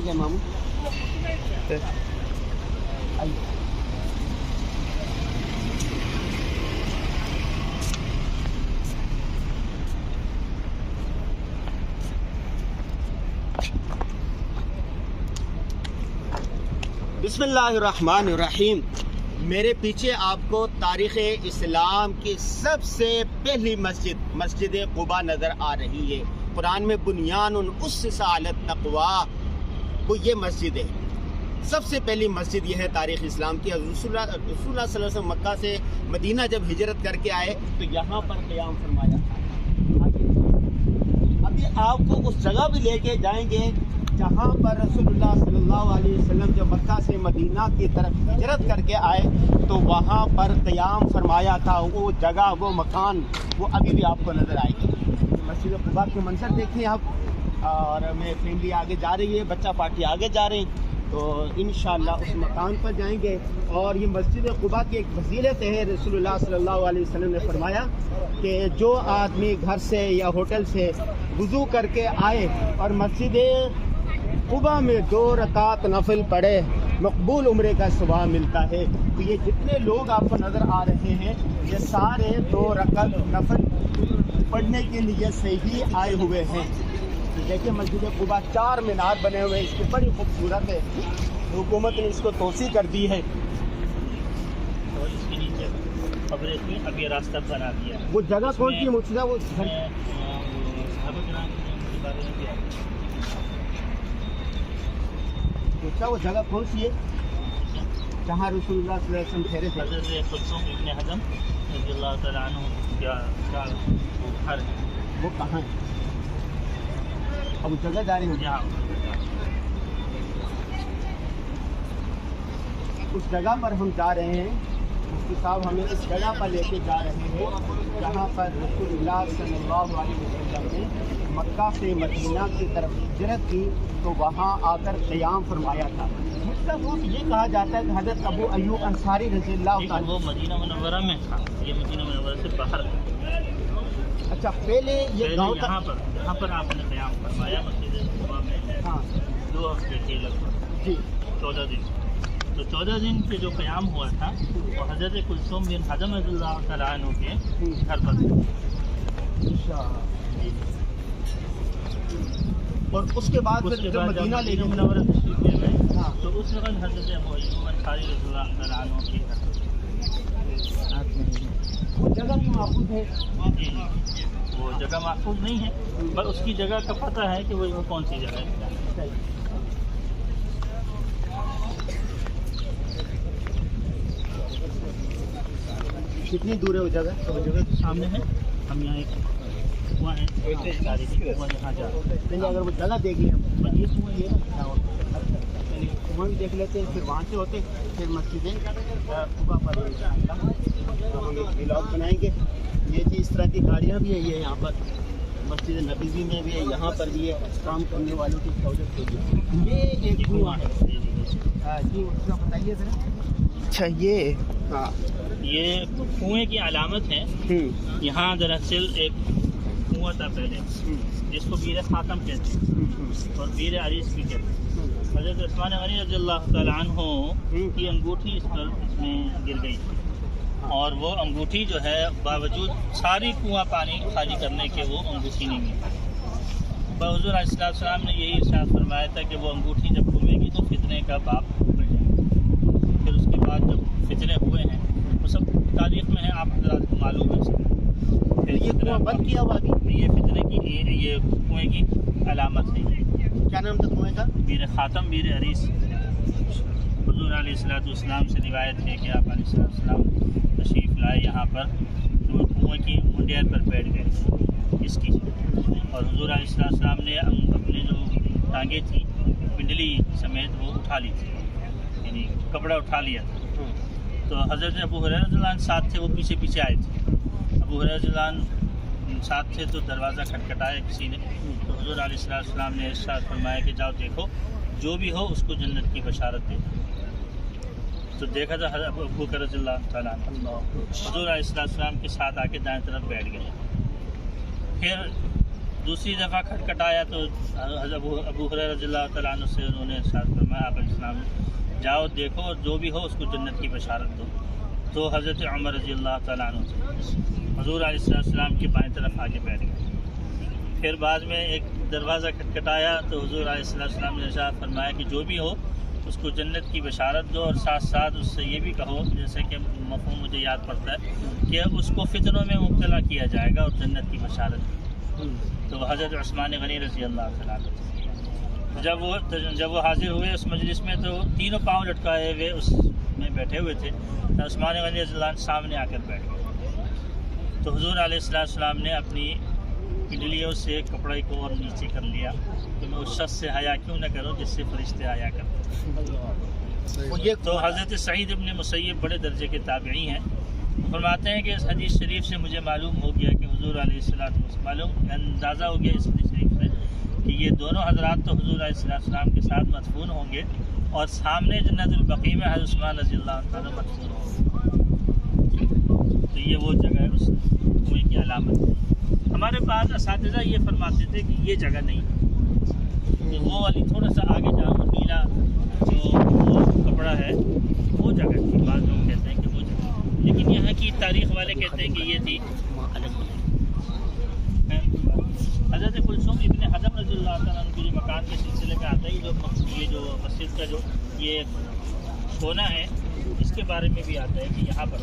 گئے ماموں بسم اللہ الرحمن الرحیم. میرے پیچھے آپ کو تاریخ اسلام کی سب سے پہلی مسجد قباء نظر آ رہی ہے. قرآن میں بنیان اسس علی التقویٰ، وہ یہ مسجد ہے. سب سے پہلی مسجد یہ ہے تاریخ اسلام کی. رسول اللہ صلی اللہ علیہ وسلم مکہ سے مدینہ جب ہجرت کر کے آئے تو یہاں پر قیام فرمایا تھا. ابھی آپ کو اس جگہ بھی لے کے جائیں گے جہاں پر رسول اللہ صلی اللہ علیہ وسلم جب مکہ سے مدینہ کی طرف ہجرت کر کے آئے تو وہاں پر قیام فرمایا تھا. وہ جگہ، وہ مکان، وہ ابھی بھی آپ کو نظر آئے گی. مسجد قباء کے منظر دیکھیں آپ. اور میں فیملی آگے جا رہی ہے، بچہ پارٹی آگے جا رہے ہیں، تو انشاءاللہ اس مکان پر جائیں گے. اور یہ مسجد قباء کی ایک فضیلت ہے. رسول اللہ صلی اللہ علیہ وسلم نے فرمایا کہ جو آدمی گھر سے یا ہوٹل سے وضو کر کے آئے اور مسجد قباء میں 2 رکعت نفل پڑھے، مقبول عمرے کا ثواب ملتا ہے. تو یہ جتنے لوگ آپ کو نظر آ رہے ہیں یہ سارے 2 رکعت نفل پڑھنے کے نیت سے ہی آئے ہوئے ہیں. دیکھیں مسجد قباء 4 مینار بنے ہوئے ہیں، اس کی بڑی خوبصورت ہے. حکومت نے اس کو توسیع کر دی ہے. اور اس کے نیچے قبریں تھیں، اب یہ راستہ بنا دیا. وہ جگہ کون سی مقصودہ؟ وہ اچھا، وہ جگہ کون سی ہے جہاں رسول اللہ صلی اللہ علیہ وسلم ٹھہرے تھے؟ حضرت کلثوم ابن حزم رضی اللہ تعالیٰ عنہ کا گھر ہے. وہ کہاں ہے؟ اب اس جگہ جا رہے ہیں یہاں اس جگہ پر ہم جا رہے ہیں. مفتی صاحب ہمیں اس جگہ پر لے کے جا رہے ہیں جہاں پر رسول اللہ صلی اللہ علیہ وسلم نے مکہ سے مدینہ کی طرف ہجرت کی تو وہاں آ کر قیام فرمایا تھا. مطلب وہ یہ کہا جاتا ہے کہ حضرت ابو ایوب انصاری رضی اللہ عنہ وہ مدینہ منورہ میں تھا. یہ مدینہ منورہ سے باہر. اچھا، پہلے یہ گاؤں یہاں پر آپ نے قیام فرمایا مسجد قباء میں. ہاں 2 ہفتے تھے لگ بھگ، جی 14 دن. تو 14 دن کے جو قیام ہوا تھا وہ حضرت کلثوم بن حزم رضی اللہ تعالیٰ عنہ کے گھر پر تھا. اور اس کے بعد پھر جب مدینہ لے کے منورہ تشریف لے گئے تو اس وقت حضرت ابو ایوب انصاری رضی اللہ تعالیٰ عنہ کے گھر وہ جگہ بھی محفوظ ہے. جی جی وہ جگہ محفوظ نہیں ہے، پر اس کی جگہ کا پتہ ہے کہ وہ کون سی جگہ ہے. کتنی دور ہے وہ جگہ؟ وہ جگہ تو سامنے ہے. ہم یہاں ایک کنواں ہے، کنواں یہاں جا نہیں، اگر وہ جگہ دیکھ لیں ہم، یہ کنواں یہ نا کنواں بھی دیکھ لیتے ہیں، پھر وہاں سے ہوتے پھر مسجد قباء پر ہم ایک ولاگ بنائیں گے. یہ جی اس طرح کی گاڑیاں بھی ہیں یہ یہاں پر مسجد نبوی میں بھی ہے، یہاں پر بھی ہے کام کرنے والوں کی سہولت کے لیے. یہ ایک کنواں ہے. جی بتائیے ذرا. اچھا، یہ ہاں یہ کنویں کی علامت ہے. یہاں دراصل ایک کنواں تھا پہلے جس کو بیر خاتم کہتے ہیں اور بیر عریس بھی کہتے ہیں. حضرت عثمان غنی رضی اللہ تعالیٰ عنہ کی انگوٹھی اس میں گر گئی اور وہ انگوٹھی جو ہے باوجود ساری کنواں پانی خالی کرنے کے وہ انگوٹھی نہیں ملی. حضور علیہ السلام نے یہی ارشاد فرمایا تھا کہ وہ انگوٹھی جب گھومے گی تو فتنے کا باپ کھل جائے گا. پھر اس کے بعد جب فتنے ہوئے ہیں وہ سب تاریخ میں ہے، آپ حضرات کو معلوم ہے. پھر یہ کنواں بند کیا ہوا ابھی؟ یہ فتنے کی یہ کنویں کی علامت ہے. کیا نام تھا کنویں کا؟ بیر خاتم بیر عریس. حضور علیہ السلام سے روایت ہے کہ آپ علیہ السلام تشریف لائے یہاں پر تو کنویں کی منڈیر پر بیٹھ گئے اس کی، اور حضور علیہ السلام نے اپنی جو ٹانگیں تھیں پنڈلی سمیت وہ اٹھا لی تھی، یعنی کپڑا اٹھا لیا تھا. تو حضرت ابو ہریرہ رضی اللہ عنہ ساتھ تھے، وہ پیچھے پیچھے آئے تھے. ابو ہریرہ رضی اللہ عنہ ساتھ تھے تو دروازہ کھٹکھٹایا کسی نے، تو حضور علیہ السلام نے ارشاد فرمایا کہ جاؤ دیکھو جو بھی ہو اس کو جنت کی بشارت دے. تو دیکھا تھا حضرت ابو بکر رضی اللہ تعالیٰ عنہ حضور علیہ السلام کے ساتھ آ کے دائیں طرف بیٹھ گئے. پھر دوسری دفعہ کھٹکھٹایا تو حضرت ابو ہریرہ رضی اللہ تعالیٰ عنہ سے انہوں نے ارشاد فرمایا آپ علیہ السلام جاؤ دیکھو اور جو بھی ہو اس کو جنت کی بشارت دو. تو حضرت عمر رضی اللہ تعالیٰ عنہ سے حضور علیہ السلام کی بائیں طرف آگے بیٹھ گئے. پھر بعد میں ایک دروازہ کھٹکھٹایا تو حضور علیہ السلام نے ارشاد فرمایا کہ جو بھی ہو اس کو جنت کی بشارت دو اور ساتھ ساتھ اس سے یہ بھی کہو جیسے کہ مفہوم مجھے یاد پڑتا ہے کہ اس کو فتنوں میں مبتلا کیا جائے گا اور جنت کی بشارت دی. تو حضرت عثمان غنی رضی اللہ تعالیٰ عنہ جب وہ حاضر ہوئے اس مجلس میں تو تینوں پاؤں لٹکائے ہوئے اس میں بیٹھے ہوئے تھے. تو عثمان غنی رضی اللہ عنہ سامنے آ کر بیٹھ گئے. تو حضور علیہ السلام نے اپنی پنڈلیوں سے کپڑے کو اور نیچے کر لیا کہ میں اس شخص سے حیا کیوں نہ کروں جس سے فرشتے حیا کرتے. تو حضرت سعید ابن مسیب بڑے درجے کے تابعی ہیں. فرماتے ہیں کہ اس حدیث شریف سے مجھے معلوم ہو گیا کہ حضور علیہ السلام اندازہ ہو گیا اس حدیث شریف سے کہ یہ دونوں حضرات تو حضور علیہ السلام کے ساتھ مدفون ہوں گے اور سامنے جنت البقیع میں حضرت عثمان رضی اللہ عنہ مدفون ہوں گے. تو یہ وہ جگہ ہے اس کنویں کی علامت ہے. ہمارے پاس اساتذہ یہ فرماتے تھے کہ یہ جگہ نہیں تو وہ والی تھوڑا سا آگے جہاں وہ نیلا جو کپڑا ہے وہ جگہ تھی. بعض لوگ کہتے ہیں کہ وہ جگہ لیکن یہاں کی تاریخ والے کہتے ہیں کہ یہ تھی. حضرت کلثوم ابن حزم رضی اللہ تعالیٰ عنہ کے مکان کے سلسلے میں آتا ہے یہ جو مسجد کا جو یہ کونا ہے اس کے بارے میں بھی آتا ہے کہ یہاں پر